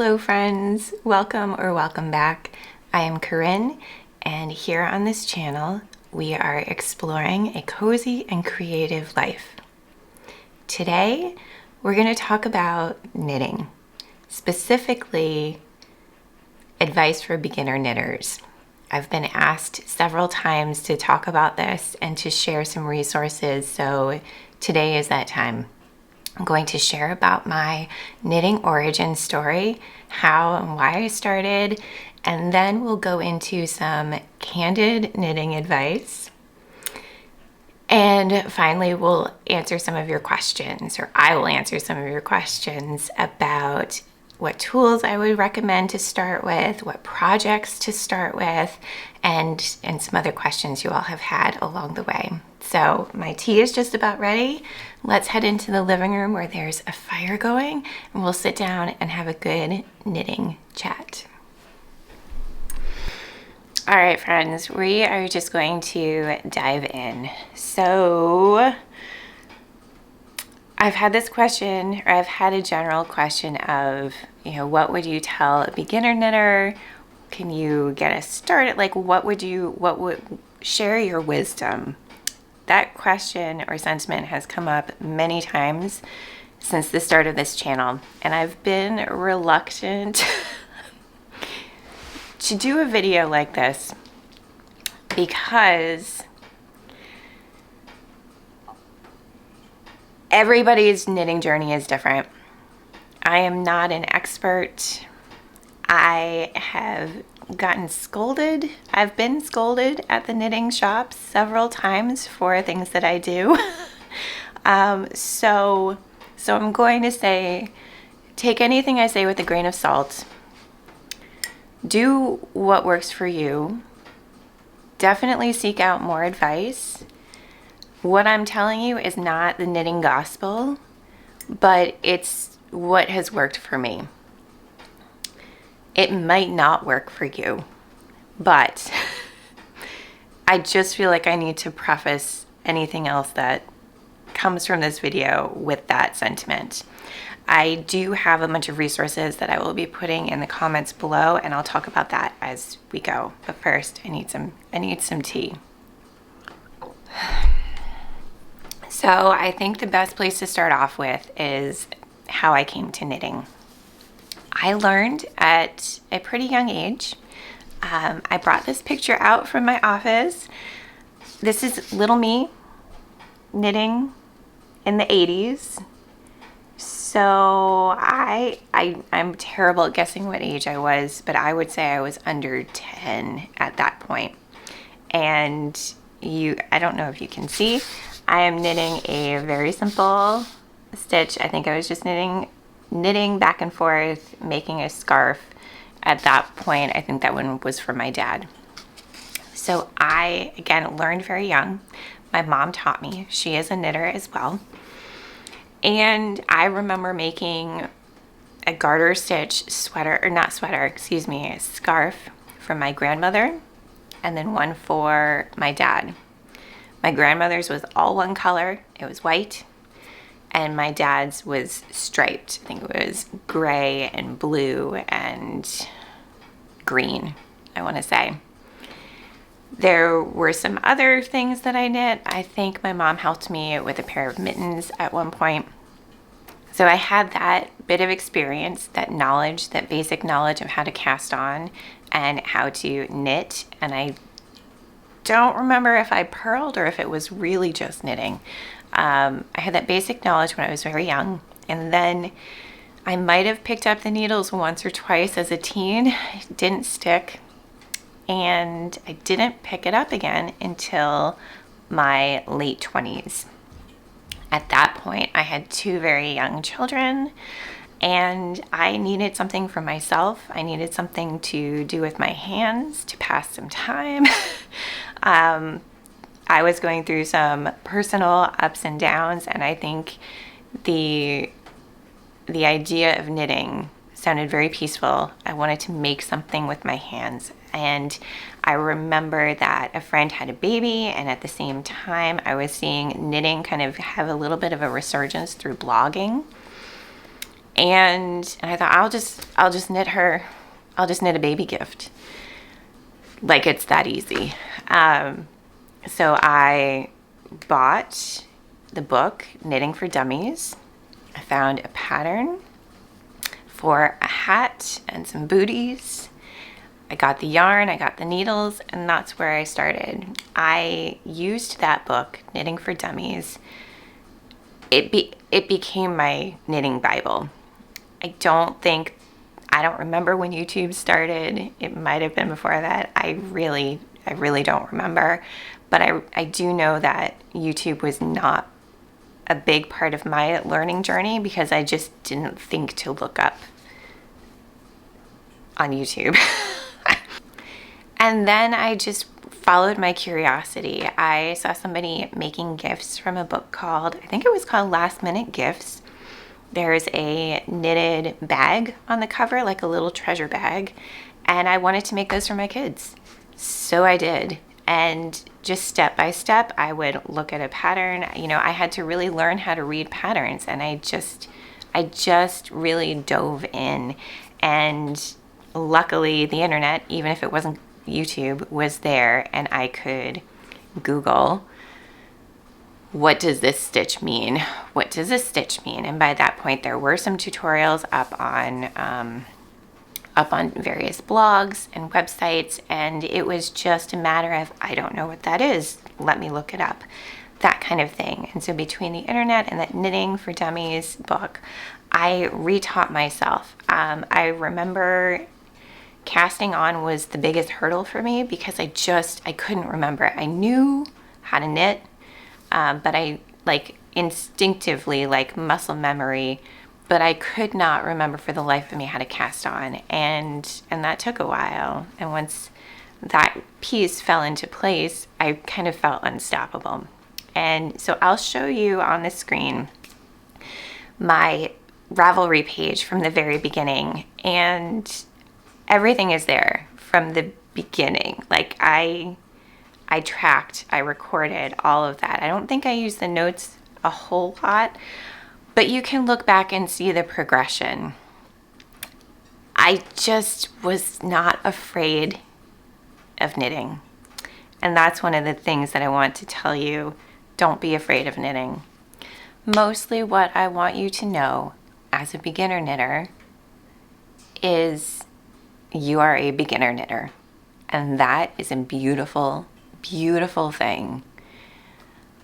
Hello friends, welcome or welcome back. I am Corinne, and here on this channel we are exploring a cozy and creative life. Today we're going to talk about knitting, specifically advice for beginner knitters. I've been asked several times to talk about this and to share some resources, so today is that time. I'm going to share about my knitting origin story, how and why I started, and then we'll go into some candid knitting advice. And finally, we'll answer some of your questions, or I will answer some of your questions about what tools I would recommend to start with, what projects to start with, and some other questions you all have had along the way. So my tea is just about ready. Let's head into the living room where there's a fire going, and we'll sit down and have a good knitting chat. All right, friends, we are just going to dive in. So I've had this question, or I've had a general question of, what would you tell a beginner knitter? Can you get us started? Like, what would share your wisdom? That question or sentiment has come up many times since the start of this channel, and I've been reluctant to do a video like this because everybody's knitting journey is different. I am not an expert. I have gotten scolded. I've been scolded at the knitting shop several times for things that I do. So I'm going to say, take anything I say with a grain of salt. Do what works for you. Definitely seek out more advice. What I'm telling you is not the knitting gospel, but it's what has worked for me. It might not work for you, but I just feel like I need to preface anything else that comes from this video with that sentiment. I do have a bunch of resources that I will be putting in the comments below, and I'll talk about that as we go. But first, I need some tea. So I think the best place to start off with is how I came to knitting. I learned at a pretty young age. I brought this picture out from my office. This is little me knitting in the 80s. So I'm terrible at guessing what age I was, but I would say I was under 10 at that point. And I don't know if you can see, I am knitting a very simple stitch. I think I was just knitting back and forth, making a scarf. At that point, I think that one was for my dad. So I, again, learned very young. My mom taught me. She is a knitter as well. And I remember making a garter stitch a scarf for my grandmother, and then one for my dad. My grandmother's was all one color. It was white. And my dad's was striped. I think it was gray and blue and green, I want to say. There were some other things that I knit. I think my mom helped me with a pair of mittens at one point. So I had that bit of experience, that knowledge, that basic knowledge of how to cast on and how to knit. And I don't remember if I purled or if it was really just knitting. I had that basic knowledge when I was very young, and then I might have picked up the needles once or twice as a teen. It didn't stick, and I didn't pick it up again until my late 20s. At that point, I had two very young children, and I needed something for myself. I needed something to do with my hands to pass some time. I was going through some personal ups and downs, and I think the idea of knitting sounded very peaceful. I wanted to make something with my hands, and I remember that a friend had a baby, and at the same time I was seeing knitting kind of have a little bit of a resurgence through blogging. And I thought, I'll just knit a baby gift. Like, it's that easy. So I bought the book, Knitting for Dummies. I found a pattern for a hat and some booties. I got the yarn, I got the needles, and that's where I started. I used that book, Knitting for Dummies. It became my knitting Bible. I don't remember when YouTube started. It might have been before that. I really don't remember. But I do know that YouTube was not a big part of my learning journey because I just didn't think to look up on YouTube. And then I just followed my curiosity. I saw somebody making gifts from a book called, I think it was called Last Minute Gifts. There's a knitted bag on the cover, like a little treasure bag. And I wanted to make those for my kids. So I did. And just step by step, I would look at a pattern. You know, I had to really learn how to read patterns. And I just really dove in. And luckily, the internet, even if it wasn't YouTube, was there, and I could Google, what does this stitch mean? What does this stitch mean? And by that point, there were some tutorials up on various blogs and websites, and it was just a matter of, I don't know what that is. Let me look it up. That kind of thing. And so between the internet and that Knitting for Dummies book, I retaught myself. I remember casting on was the biggest hurdle for me because I couldn't remember it. I knew how to knit, but I instinctively, like muscle memory, but I could not remember for the life of me how to cast on. And that took a while. And once that piece fell into place, I kind of felt unstoppable. And so I'll show you on the screen my Ravelry page from the very beginning, and everything is there from the beginning. Like I tracked, I recorded all of that. I don't think I used the notes a whole lot, but you can look back and see the progression. I just was not afraid of knitting. And that's one of the things that I want to tell you. Don't be afraid of knitting. Mostly what I want you to know as a beginner knitter is you are a beginner knitter, and that is a beautiful, beautiful thing.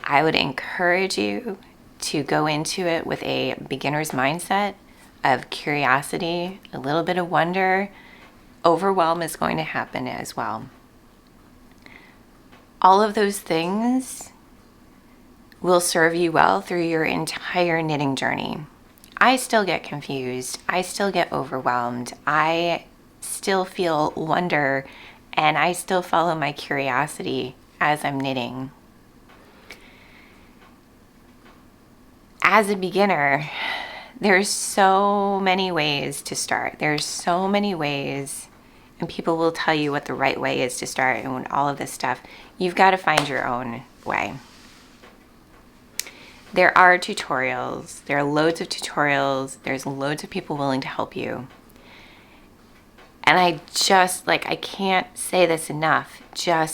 I would encourage you to go into it with a beginner's mindset of curiosity, a little bit of wonder. Overwhelm is going to happen as well. All of those things will serve you well through your entire knitting journey. I still get confused. I still get overwhelmed. I still feel wonder, and I still follow my curiosity as I'm knitting. As a beginner, there's so many ways to start. There's so many ways, and people will tell you what the right way is to start and all of this stuff. You've got to find your own way. There are tutorials. There are loads of tutorials. There's loads of people willing to help you. And I can't say this enough. We're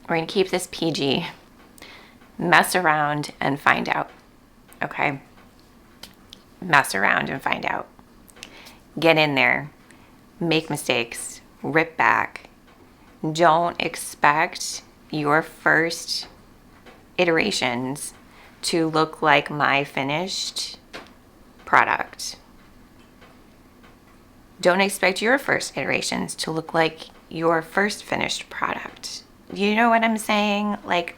going to keep this PG. Mess around and find out. Okay? Mess around and find out. Get in there. Make mistakes. Rip back. Don't expect your first iterations to look like my finished product. Don't expect your first iterations to look like your first finished product. You know what I'm saying? Like,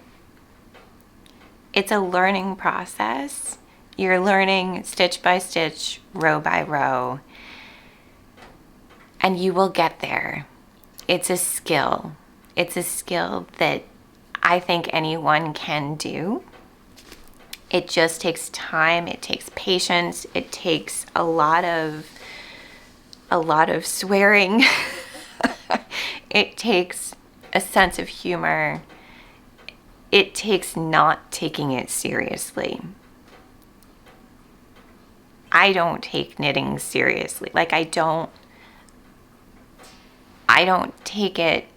it's a learning process. You're learning stitch by stitch, row by row, and you will get there. It's a skill. It's a skill that I think anyone can do. It just takes time. It takes patience. It takes a lot of swearing. It takes a sense of humor. It takes not taking it seriously. I don't take knitting seriously. Like I don't take it,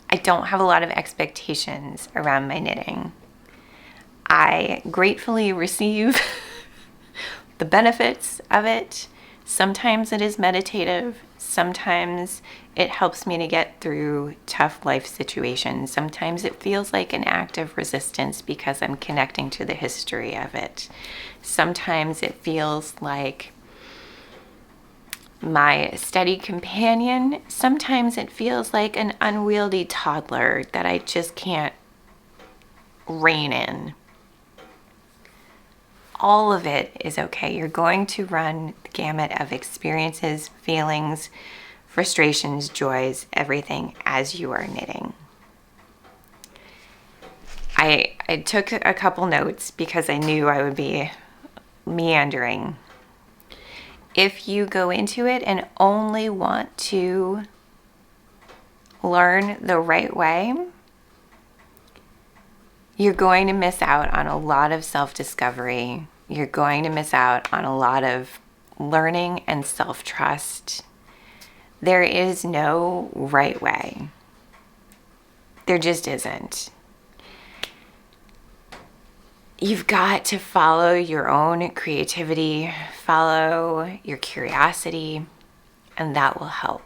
I don't have a lot of expectations around my knitting. I gratefully receive the benefits of it. Sometimes it is meditative. Sometimes it helps me to get through tough life situations. Sometimes it feels like an act of resistance because I'm connecting to the history of it. Sometimes it feels like my steady companion. Sometimes it feels like an unwieldy toddler that I just can't rein in. All of it is okay. You're going to run the gamut of experiences, feelings, frustrations, joys, everything as you are knitting. I took a couple notes because I knew I would be meandering. If you go into it and only want to learn the right way, you're going to miss out on a lot of self-discovery. You're going to miss out on a lot of learning and self-trust. There is no right way. There just isn't. You've got to follow your own creativity, follow your curiosity, and that will help.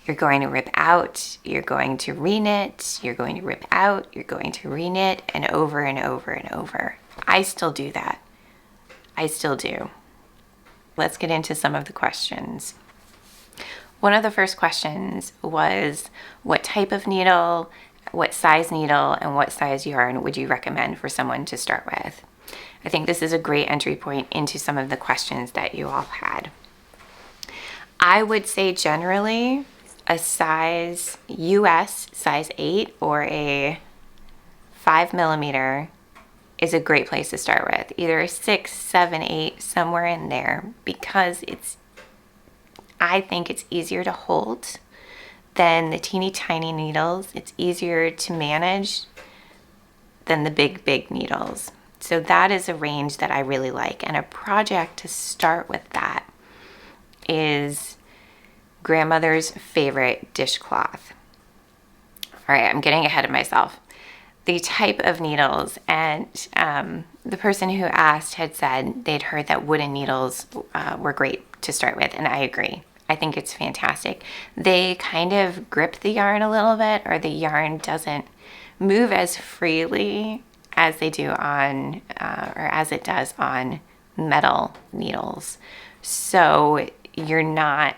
You're going to rip out, you're going to reknit, you're going to rip out, you're going to reknit, and over and over and over. I still do that. I still do. Let's get into some of the questions. One of the first questions was, what type of needle, what size needle, and what size yarn would you recommend for someone to start with? I think this is a great entry point into some of the questions that you all had. I would say generally a size US size 8 or a 5mm is a great place to start with. Either a 6, 7, 8, somewhere in there, because I think it's easier to hold than the teeny tiny needles. It's easier to manage than the big needles. So that is a range that I really like. And a project to start with that is grandmother's favorite dishcloth. All right, I'm getting ahead of myself. The type of needles, and the person who asked had said they'd heard that wooden needles were great to start with, and I agree. I think it's fantastic. They kind of grip the yarn a little bit, or the yarn doesn't move as freely as they do on, or as it does on metal needles. So you're not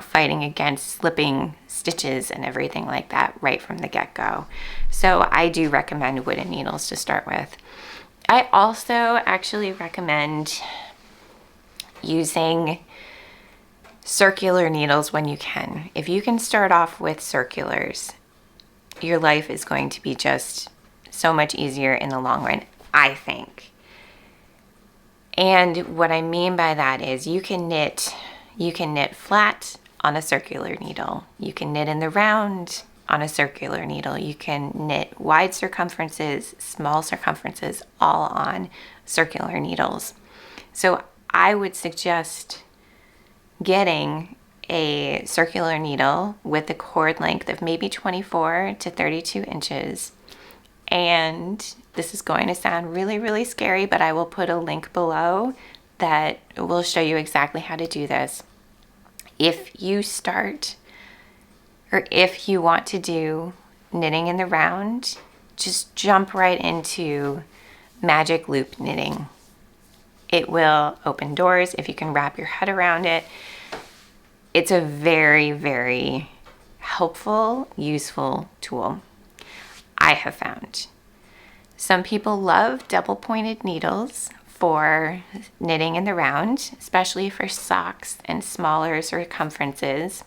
fighting against slipping stitches and everything like that right from the get-go. So I do recommend wooden needles to start with. I also actually recommend using circular needles when you can. If you can start off with circulars, your life is going to be just so much easier in the long run, I think. And what I mean by that is you can knit flat on a circular needle. You can knit in the round on a circular needle. You can knit wide circumferences, small circumferences, all on circular needles. So I would suggest getting a circular needle with a cord length of maybe 24 to 32 inches. And this is going to sound really, really scary, but I will put a link below that will show you exactly how to do this. If you start, or if you want to do knitting in the round, just jump right into magic loop knitting. It will open doors if you can wrap your head around it. It's a very, very helpful, useful tool, I have found. Some people love double-pointed needles for knitting in the round, especially for socks and smaller circumferences.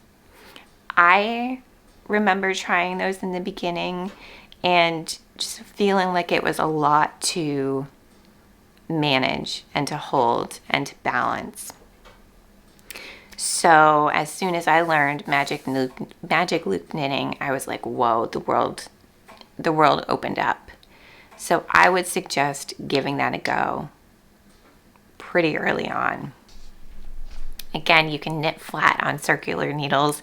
I remember trying those in the beginning and just feeling like it was a lot to manage and to hold and to balance. So as soon as I learned magic loop knitting, I was like, whoa, the world opened up. So I would suggest giving that a go pretty early on. Again, you can knit flat on circular needles,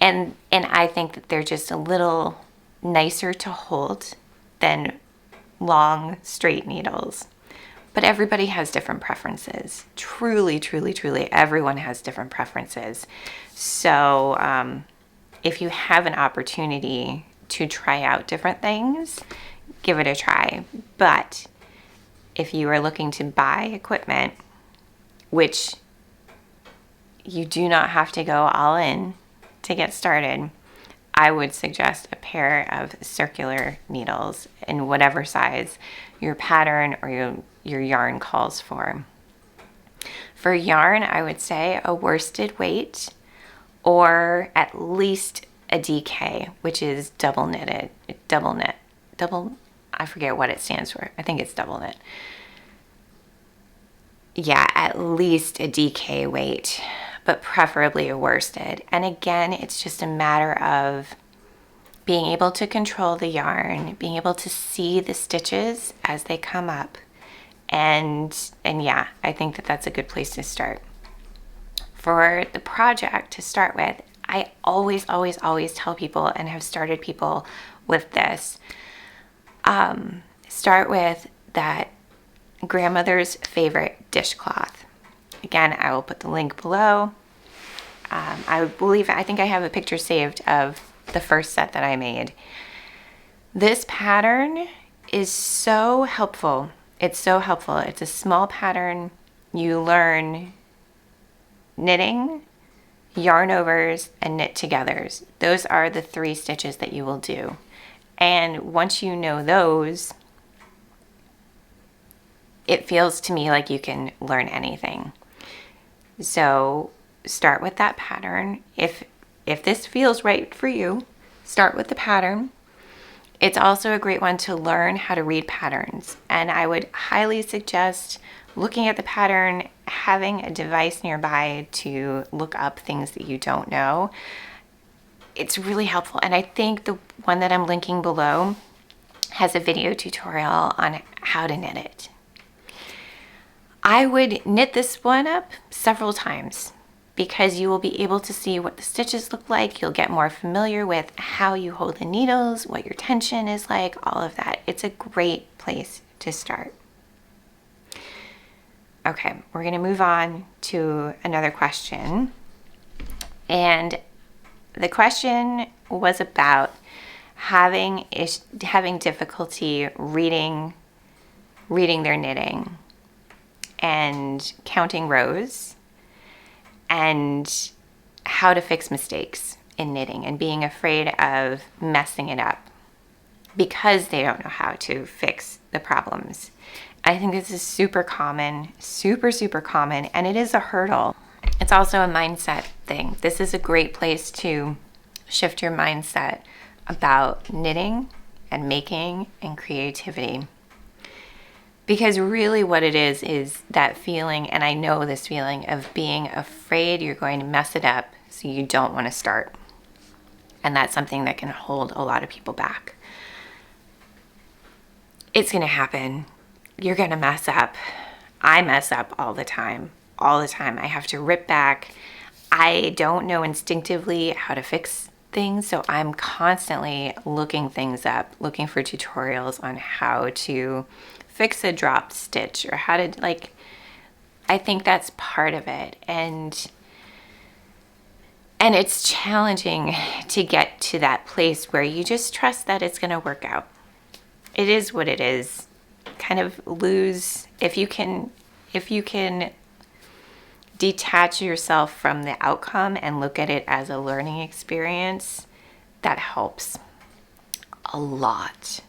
and I think that they're just a little nicer to hold than long straight needles. But everybody has different preferences. Truly, truly, truly, everyone has different preferences. So if you have an opportunity to try out different things, give it a try. But if you are looking to buy equipment, which you do not have to go all in to get started, I would suggest a pair of circular needles in whatever size your pattern or your yarn calls for. For yarn, I would say a worsted weight or at least a DK, which is double knitted, I forget what it stands for. I think it's double knit. Yeah, at least a DK weight, but preferably a worsted. And again, it's just a matter of being able to control the yarn, being able to see the stitches as they come up. And yeah, I think that that's a good place to start. For the project to start with, I always tell people, and have started people with this, start with that grandmother's favorite dishcloth. Again, I will put the link below. I think I have a picture saved of the first set that I made. This pattern is so helpful. It's so helpful. It's a small pattern. You learn knitting, yarn overs, and knit togethers. Those are the 3 stitches that you will do. And once you know those, it feels to me like you can learn anything. So start with that pattern. If this feels right for you, start with the pattern. It's also a great one to learn how to read patterns. And I would highly suggest looking at the pattern, having a device nearby to look up things that you don't know. It's really helpful. And I think the one that I'm linking below has a video tutorial on how to knit it. I would knit this one up several times because you will be able to see what the stitches look like. You'll get more familiar with how you hold the needles, what your tension is like, all of that. It's a great place to start. Okay, we're going to move on to another question. And the question was about having difficulty reading their knitting and counting rows, and how to fix mistakes in knitting and being afraid of messing it up because they don't know how to fix the problems. I think this is super common, super common, and it is a hurdle. It's also a mindset thing. This is a great place to shift your mindset about knitting and making and creativity. Because really what it is that feeling, and I know this feeling of being afraid you're going to mess it up, so you don't want to start. And that's something that can hold a lot of people back. It's going to happen. You're going to mess up. I mess up all the time. I have to rip back. I don't know instinctively how to fix things, so I'm constantly looking things up, looking for tutorials on how to fix a drop stitch or how to, like, I think that's part of it. And it's challenging to get to that place where you just trust that it's going to work out. It is what it is. Kind of lose, if you can detach yourself from the outcome and look at it as a learning experience, that helps a lot.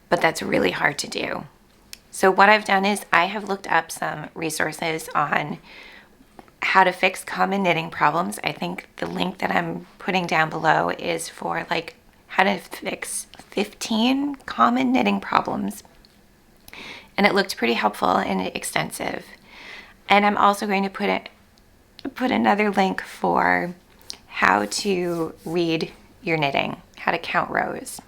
But that's really hard to do. So what I've done is I have looked up some resources on how to fix common knitting problems. I think the link that I'm putting down below is for like how to fix 15 common knitting problems. And it looked pretty helpful and extensive. And I'm also going to put another link for how to read your knitting, how to count rows.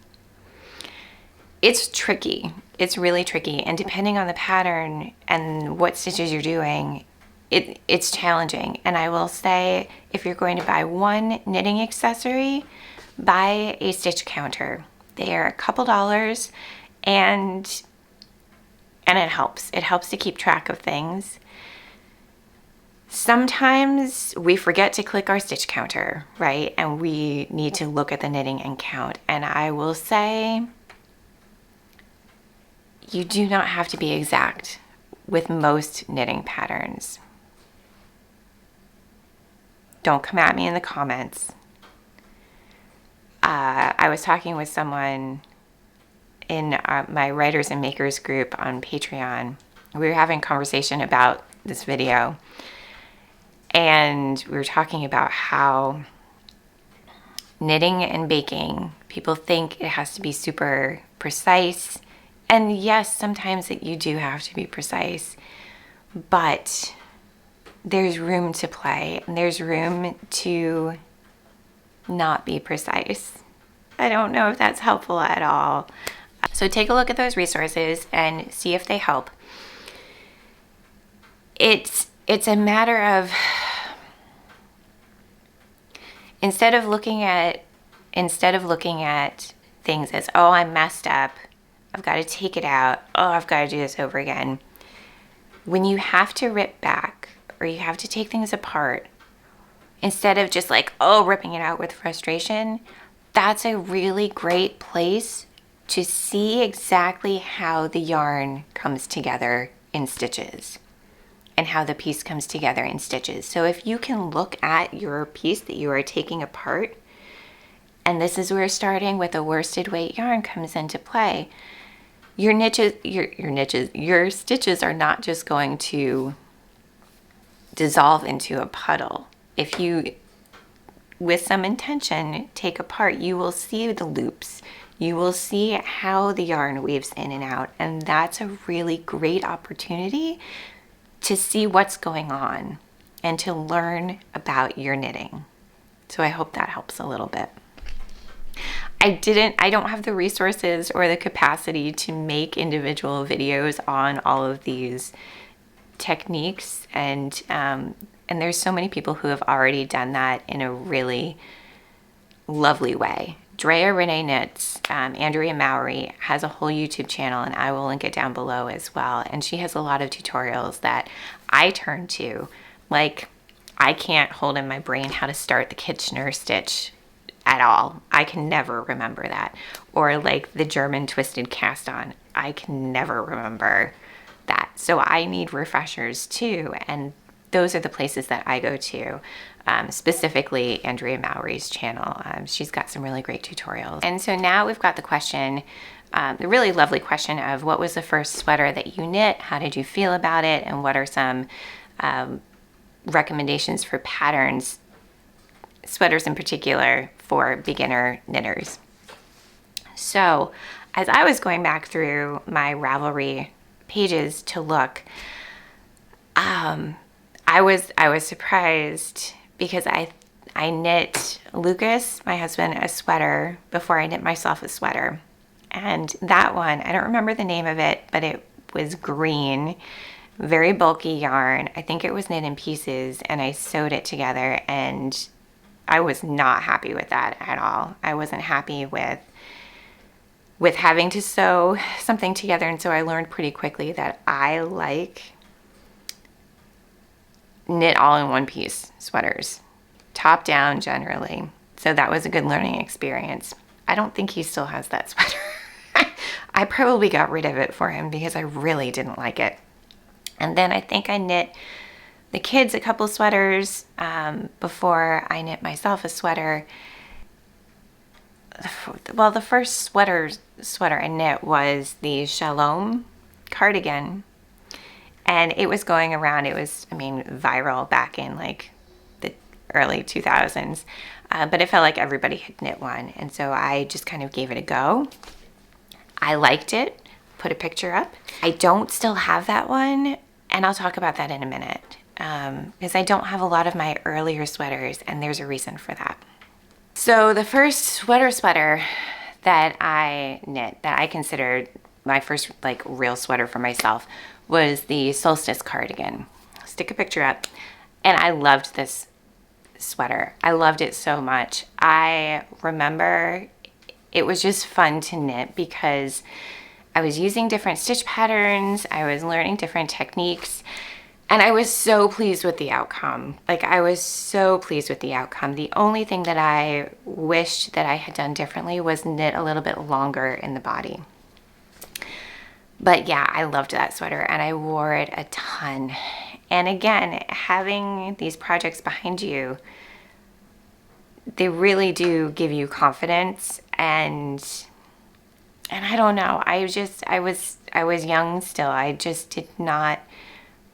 it's tricky. It's really tricky. And depending on the pattern and what stitches you're doing, it's challenging. And I will say, if you're going to buy one knitting accessory, buy a stitch counter. They are a couple dollars, and it helps. It helps to keep track of things. Sometimes we forget to click our stitch counter, right? And we need to look at the knitting and count. And I will say, you do not have to be exact with most knitting patterns. Don't come at me in the comments. I was talking with someone in my writers and makers group on Patreon. We were having a conversation about this video, and we were talking about how knitting and baking, people think it has to be super precise. And yes, sometimes you do have to be precise, but there's room to play, and there's room to not be precise. I don't know if that's helpful at all. So take a look at those resources and see if they help. It's a matter of, instead of looking at things as, oh, I messed up, I've got to take it out, oh, I've got to do this over again. When you have to rip back or you have to take things apart, instead of just like, oh, ripping it out with frustration, that's a really great place to see exactly how the yarn comes together in stitches and how the piece comes together in stitches. So if you can look at your piece that you are taking apart, and this is where starting with a worsted weight yarn comes into play, your stitches are not just going to dissolve into a puddle. If you, with some intention, take apart, you will see the loops. You will see how the yarn weaves in and out, and that's a really great opportunity to see what's going on and to learn about your knitting. So I hope that helps a little bit. I don't have the resources or the capacity to make individual videos on all of these techniques, and there's so many people who have already done that in a really lovely way. Drea Renee Knits, Andrea Mowry has a whole YouTube channel, and I will link it down below as well. And she has a lot of tutorials that I turn to. Like, I can't hold in my brain how to start the Kitchener stitch at all. I can never remember that. Or like the German twisted cast on. I can never remember that. So I need refreshers too. And those are the places that I go to. Specifically Andrea Mowry's channel. She's got some really great tutorials. And so now we've got the question, the really lovely question of, what was the first sweater that you knit? How did you feel about it? And what are some recommendations for patterns, sweaters in particular, for beginner knitters? So as I was going back through my Ravelry pages to look, I was surprised because I knit Lucas, my husband, a sweater before I knit myself a sweater. And that one, I don't remember the name of it, but it was green, very bulky yarn. I think it was knit in pieces, and I sewed it together, and I was not happy with that at all. I wasn't happy with having to sew something together, and so I learned pretty quickly that I like knit all in one piece sweaters, top down generally. So that was a good learning experience. I don't think he still has that sweater. I probably got rid of it for him because I really didn't like it. And then I think I knit the kids a couple sweaters before I knit myself a sweater. Well, the first sweater I knit was the Shalom cardigan. And it was going around, it was, viral back in like the early 2000s. But it felt like everybody had knit one. And so I just kind of gave it a go. I liked it, put a picture up. I don't still have that one, and I'll talk about that in a minute. Because I don't have a lot of my earlier sweaters, and there's a reason for that. So the first sweater that I knit that I considered my first like real sweater for myself was the solstice cardigan. Stick a picture up. And I loved this sweater. I loved it so much. I remember it was just fun to knit because I was using different stitch patterns. I was learning different techniques. And I was so pleased with the outcome. Like, I was so pleased with the outcome. The only thing that I wished that I had done differently was knit a little bit longer in the body. But yeah, I loved that sweater and I wore it a ton. And again, having these projects behind you, they really do give you confidence. And I don't know, I was young still. I just did not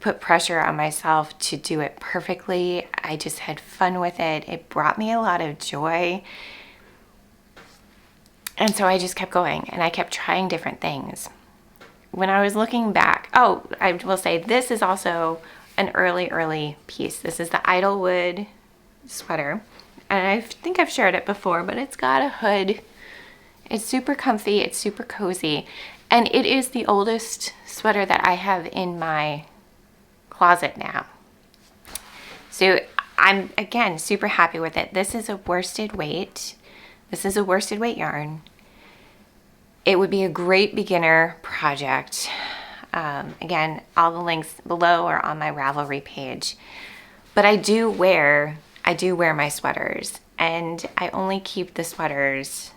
put pressure on myself to do it perfectly. I just had fun with it. It brought me a lot of joy. And so I just kept going and I kept trying different things. When I was looking back, I will say this is also an early piece. This is the Idlewood sweater. And I think I've shared it before, but it's got a hood. It's super comfy. It's super cozy. And it is the oldest sweater that I have in my closet now. So I'm, again, super happy with it. This is a worsted weight. This is a worsted weight yarn. It would be a great beginner project. Again, all the links below are on my Ravelry page. But I do wear my sweaters, and I only keep the sweaters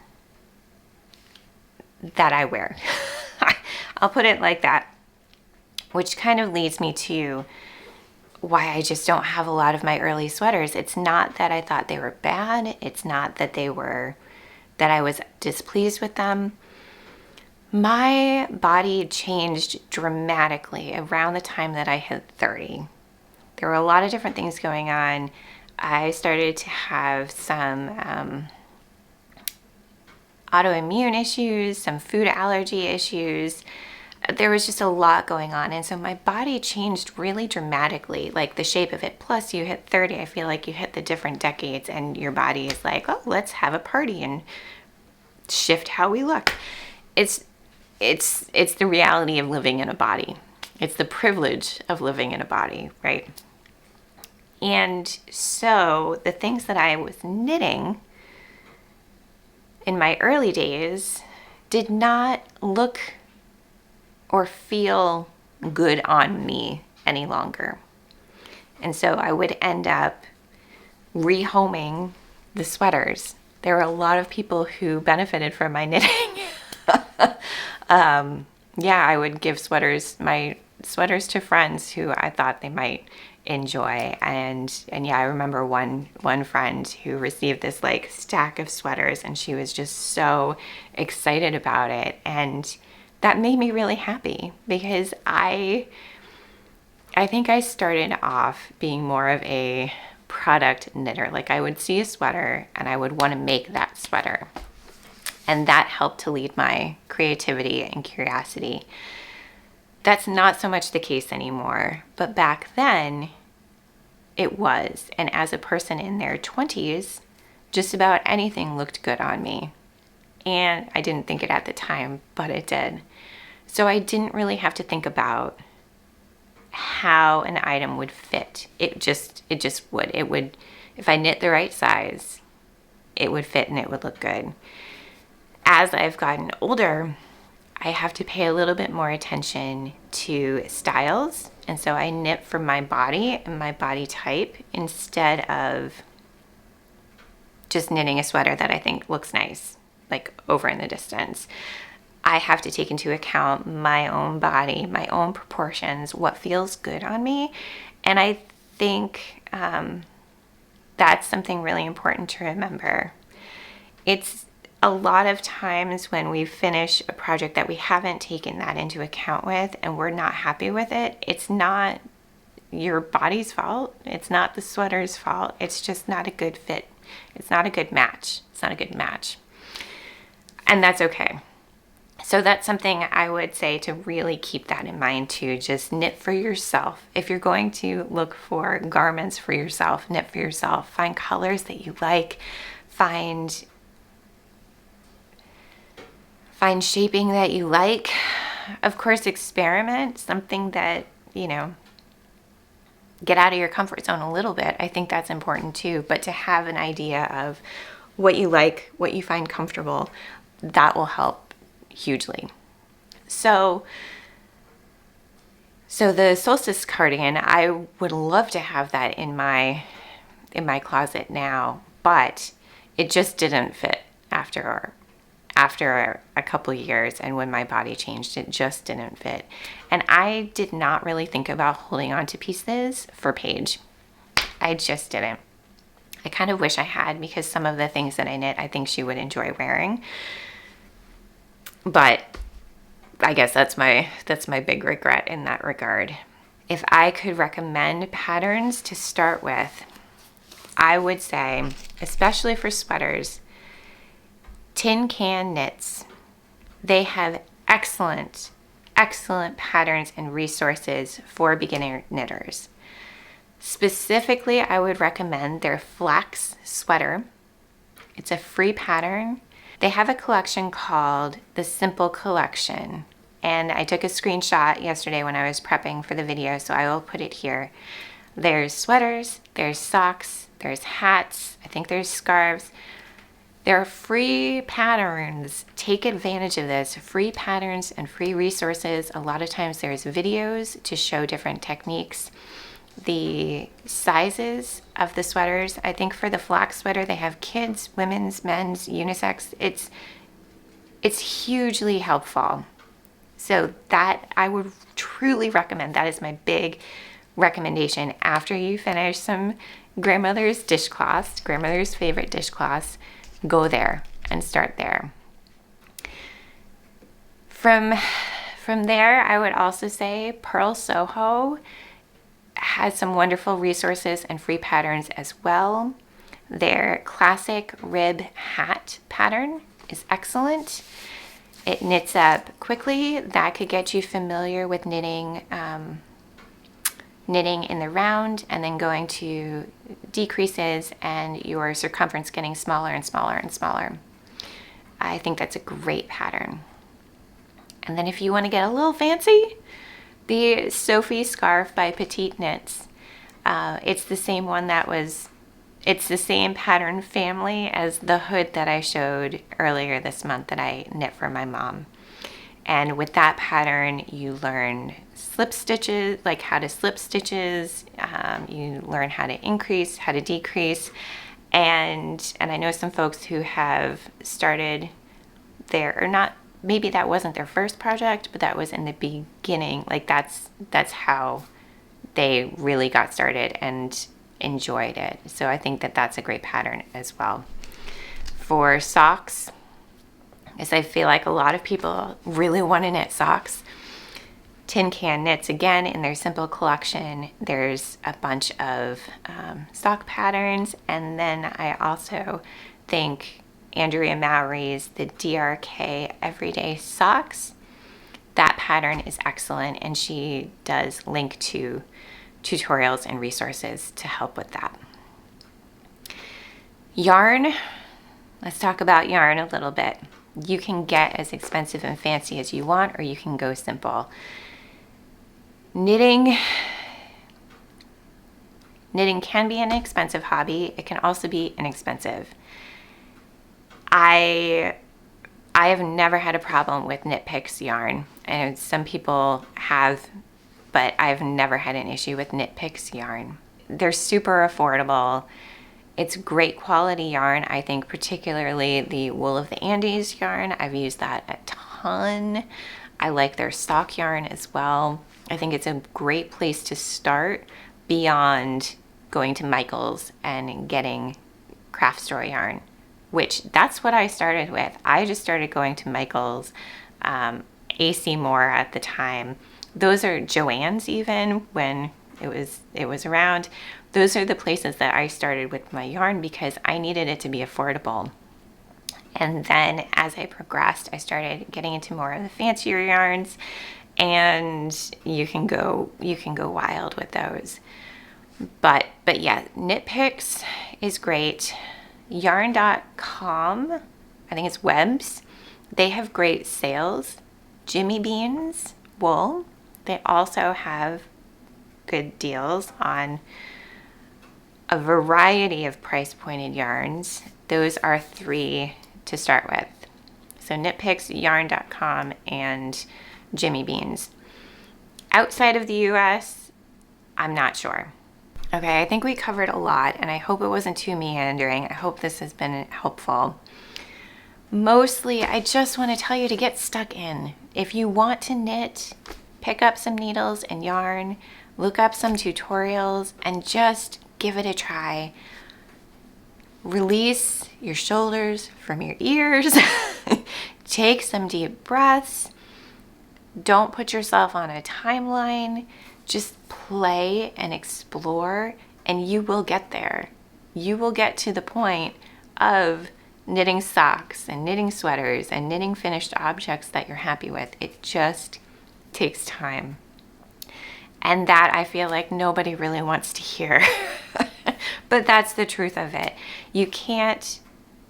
that I wear. I'll put it like that, which kind of leads me to why I just don't have a lot of my early sweaters. It's not that I thought they were bad. It's not that that I was displeased with them. My body changed dramatically around the time that I hit 30. There were a lot of different things going on. I started to have some autoimmune issues, some food allergy issues. There was just a lot going on. And so my body changed really dramatically, like the shape of it. Plus you hit 30, I feel like you hit the different decades and your body is like, oh, let's have a party and shift how we look. It's the reality of living in a body. It's the privilege of living in a body, right? And so the things that I was knitting in my early days did not look or feel good on me any longer. And so I would end up rehoming the sweaters. There were a lot of people who benefited from my knitting. I would give my sweaters to friends who I thought they might enjoy. And yeah, I remember one friend who received this like stack of sweaters and she was just so excited about it. And that made me really happy because I think I started off being more of a product knitter. Like I would see a sweater and I would want to make that sweater. And that helped to lead my creativity and curiosity. That's not so much the case anymore, but back then it was. And as a person in their 20s, just about anything looked good on me. And I didn't think it at the time, but it did. So I didn't really have to think about how an item would fit. It just would. It would, if I knit the right size, it would fit and it would look good. As I've gotten older, I have to pay a little bit more attention to styles. And so I knit for my body and my body type instead of just knitting a sweater that I think looks nice, like over in the distance. I have to take into account my own body, my own proportions, what feels good on me. And I think that's something really important to remember. It's a lot of times when we finish a project that we haven't taken that into account with and we're not happy with it, it's not your body's fault. It's not the sweater's fault. It's just not a good fit. It's not a good match. It's not a good match. And that's okay. So that's something I would say to really keep that in mind too. Just knit for yourself. If you're going to look for garments for yourself, knit for yourself. Find colors that you like. Find Find shaping that you like. Of course, experiment, something that, you know, get out of your comfort zone a little bit. I think that's important too, but to have an idea of what you like, what you find comfortable, that will help hugely. So the solstice cardigan, I would love to have that in my closet now, but it just didn't fit after a couple years, and when my body changed, it just didn't fit. And I did not really think about holding on to pieces for Paige. I just didn't. I kind of wish I had, because some of the things that I knit, I think she would enjoy wearing. But I guess that's my big regret in that regard. If I could recommend patterns to start with, I would say, especially for sweaters, Tin Can Knits. They have excellent patterns and resources for beginner knitters. Specifically, I would recommend their flax sweater. It's a free pattern. They have a collection called the Simple Collection, and I took a screenshot yesterday when I was prepping for the video, so I will put it here. There's sweaters, there's socks, there's hats, I think there's scarves. There are free patterns. Take advantage of this. Free patterns and free resources. A lot of times there's videos to show different techniques. The sizes of the sweaters, I think for the flax sweater, they have kids, women's, men's, unisex. It's hugely helpful. So that I would truly recommend. That is my big recommendation. After you finish some grandmother's dishcloths, grandmother's favorite dishcloths, go there and start there. From there, I would also say Purl Soho has some wonderful resources and free patterns as well. Their classic rib hat pattern is excellent. It knits up quickly. That could get you familiar with knitting in the round, and then going to decreases and your circumference getting smaller and smaller and smaller. I think that's a great pattern. And then if you want to get a little fancy, the Sophie scarf by Petite Knits. It's the same pattern family as the hood that I showed earlier this month that I knit for my mom. And with that pattern, you learn slip stitches, like how to slip stitches. You learn how to increase, how to decrease. And I know some folks who have started there, or not, maybe that wasn't their first project, but that was in the beginning. Like that's how they really got started and enjoyed it. So I think that that's a great pattern as well. For socks, as I feel like a lot of people really want to knit socks, Tin Can Knits, again, in their Simple Collection, there's a bunch of sock patterns. And then I also think Andrea Mowry's the DRK Everyday Socks. That pattern is excellent, and she does link to tutorials and resources to help with that. Yarn, let's talk about yarn a little bit. You can get as expensive and fancy as you want, or you can go simple. Knitting can be an expensive hobby. It can also be inexpensive. I have never had a problem with Knit Picks yarn, and some people have, but I've never had an issue with Knit Picks yarn. They're super affordable. It's great quality yarn. I think particularly the Wool of the Andes yarn. I've used that a ton. I like their stock yarn as well. I think it's a great place to start beyond going to Michael's and getting craft store yarn, which that's what I started with. I just started going to Michael's, AC Moore at the time. Those are Joann's, even when it was around. Those are the places that I started with my yarn because I needed it to be affordable. And then as I progressed, I started getting into more of the fancier yarns, and you can go wild with those. But yeah, Knit Picks is great. Yarn.com, I think it's Webs. they have great sales. Jimmy Beans wool, they also have good deals on a variety of price pointed yarns. Those are 3 to start with. So Knitpicks, yarn.com, and Jimmy Beans. Outside of the US, I'm not sure. Okay, I think we covered a lot, and I hope it wasn't too meandering. I hope this has been helpful. Mostly, I just want to tell you to get stuck in. If you want to knit, pick up some needles and yarn, look up some tutorials, and just give it a try. Release your shoulders from your ears. Take some deep breaths. Don't put yourself on a timeline. Just play and explore, and you will get there. You will get to the point of knitting socks and knitting sweaters and knitting finished objects that you're happy with. It just takes time. And that I feel like nobody really wants to hear. But that's the truth of it. You can't,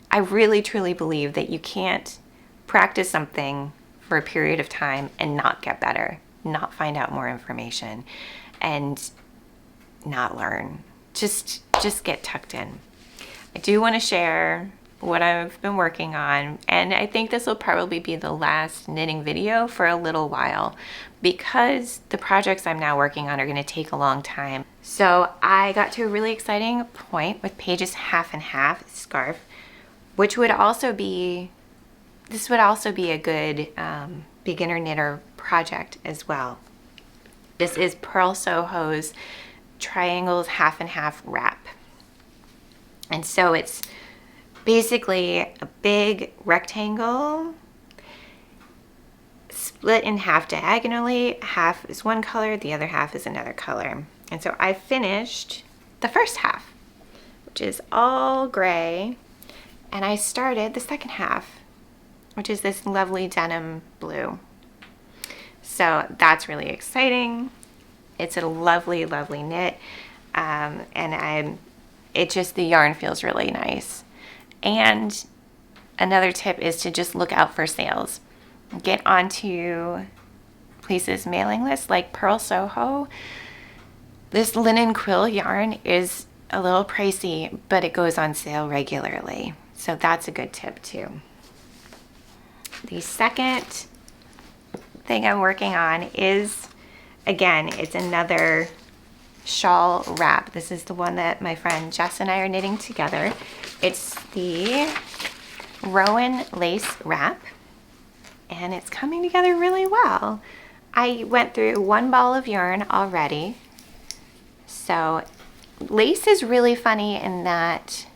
I really truly believe that you can't practice something for a period of time and not get better, not find out more information, and not learn. Just get tucked in. I do want to share what I've been working on, and I think this will probably be the last knitting video for a little while because the projects I'm now working on are going to take a long time. So I got to a really exciting point with Paige's half and half scarf, which would also be, this would also be a good beginner knitter project as well. This is Purl Soho's Triangles half and half wrap. And so it's basically a big rectangle split in half diagonally. Half is one color, the other half is another color. And so I finished the first half, which is all gray, and I started the second half, which is this lovely denim blue. So that's really exciting. It's a lovely, lovely knit, and the yarn feels really nice. And another tip is to just look out for sales. Get onto places' mailing lists like Purl Soho. This linen quill yarn is a little pricey, but it goes on sale regularly. So that's a good tip too. The second thing I'm working on is, again, it's another shawl wrap. This is the one that my friend Jess and I are knitting together. It's the Rowan lace wrap, and it's coming together really well. I went through 1 ball of yarn already. So lace is really funny in that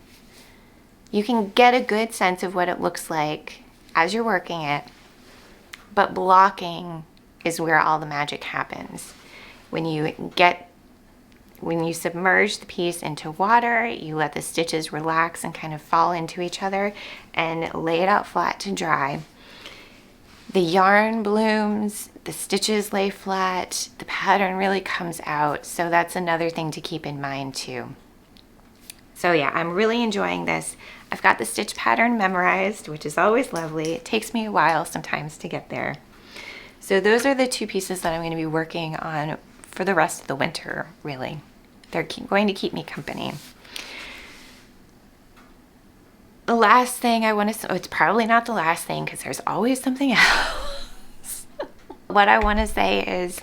you can get a good sense of what it looks like as you're working it, but blocking is where all the magic happens. When you submerge the piece into water, you let the stitches relax and kind of fall into each other and lay it out flat to dry. The yarn blooms, the stitches lay flat, the pattern really comes out. So that's another thing to keep in mind too. So yeah, I'm really enjoying this. I've got the stitch pattern memorized, which is always lovely. It takes me a while sometimes to get there. So those are the 2 pieces that I'm going to be working on for the rest of the winter, really. They're going to keep me company. The last thing I want to, it's probably not the last thing because there's always something else. What I want to say is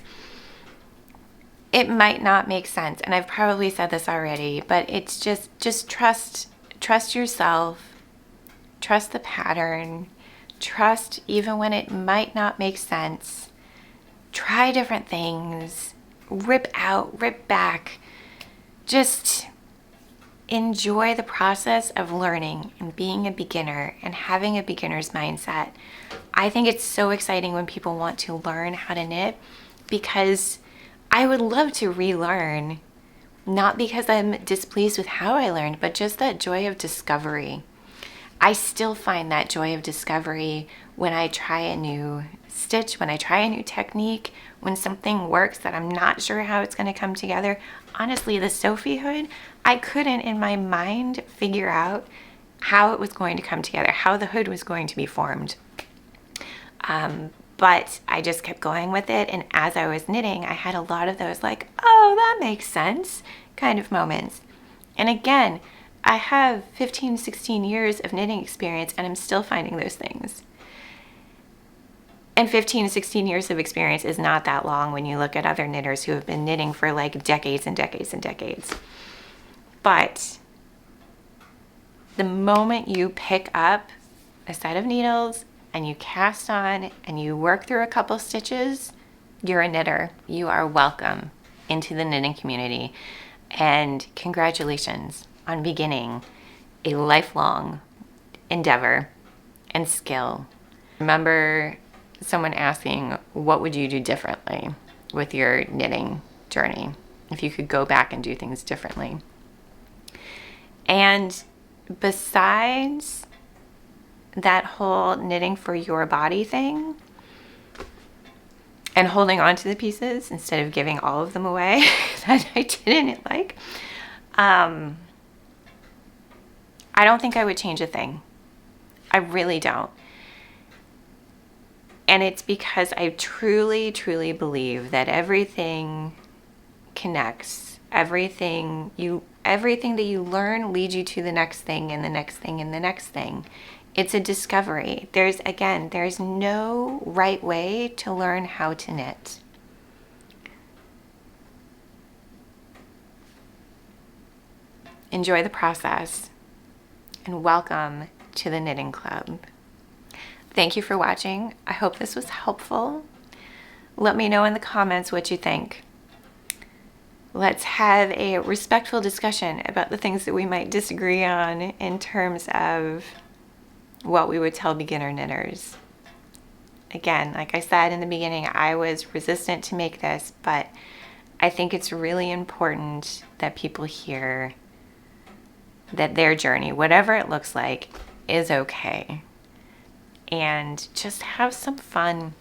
it might not make sense, and I've probably said this already, but it's just trust yourself, trust the pattern, trust even when it might not make sense. Try different things, rip out, rip back. Just enjoy the process of learning and being a beginner and having a beginner's mindset. I think it's so exciting when people want to learn how to knit because I would love to relearn, not because I'm displeased with how I learned, but just that joy of discovery. I still find that joy of discovery when I try a new stitch, when I try a new technique, when something works that I'm not sure how it's going to come together. Honestly, the Sophie hood, I couldn't in my mind figure out how it was going to come together, how the hood was going to be formed. But I just kept going with it. And as I was knitting, I had a lot of those like, oh, that makes sense kind of moments. And again, I have 15, 16 years of knitting experience and I'm still finding those things. And 15 to 16 years of experience is not that long when you look at other knitters who have been knitting for like decades and decades and decades. But the moment you pick up a set of needles and you cast on and you work through a couple stitches, you're a knitter. You are welcome into the knitting community. And congratulations on beginning a lifelong endeavor and skill. Remember someone asking, what would you do differently with your knitting journey if you could go back and do things differently? And besides that whole knitting for your body thing and holding on to the pieces instead of giving all of them away that I didn't like, I don't think I would change a thing. I really don't. And it's because I truly, truly believe that everything connects. Everything that you learn leads you to the next thing and the next thing and the next thing. It's a discovery. There's no right way to learn how to knit. Enjoy the process and welcome to the Knitting Club. Thank you for watching. I hope this was helpful. Let me know in the comments what you think. Let's have a respectful discussion about the things that we might disagree on in terms of what we would tell beginner knitters. Again, like I said in the beginning, I was resistant to make this, but I think it's really important that people hear that their journey, whatever it looks like, is okay. And just have some fun.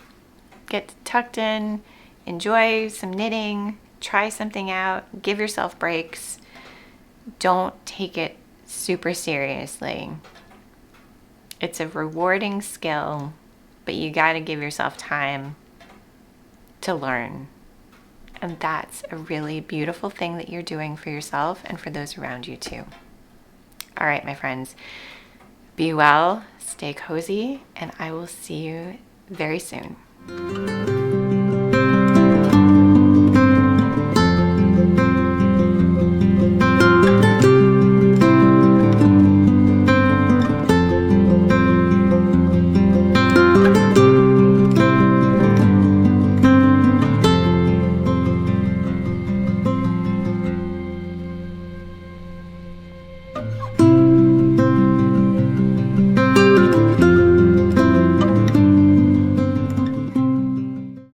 Get tucked in, enjoy some knitting, try something out, give yourself breaks. Don't take it super seriously. It's a rewarding skill, but you got to give yourself time to learn. And that's a really beautiful thing that you're doing for yourself and for those around you too. All right, my friends, be well, stay cozy, and I will see you very soon.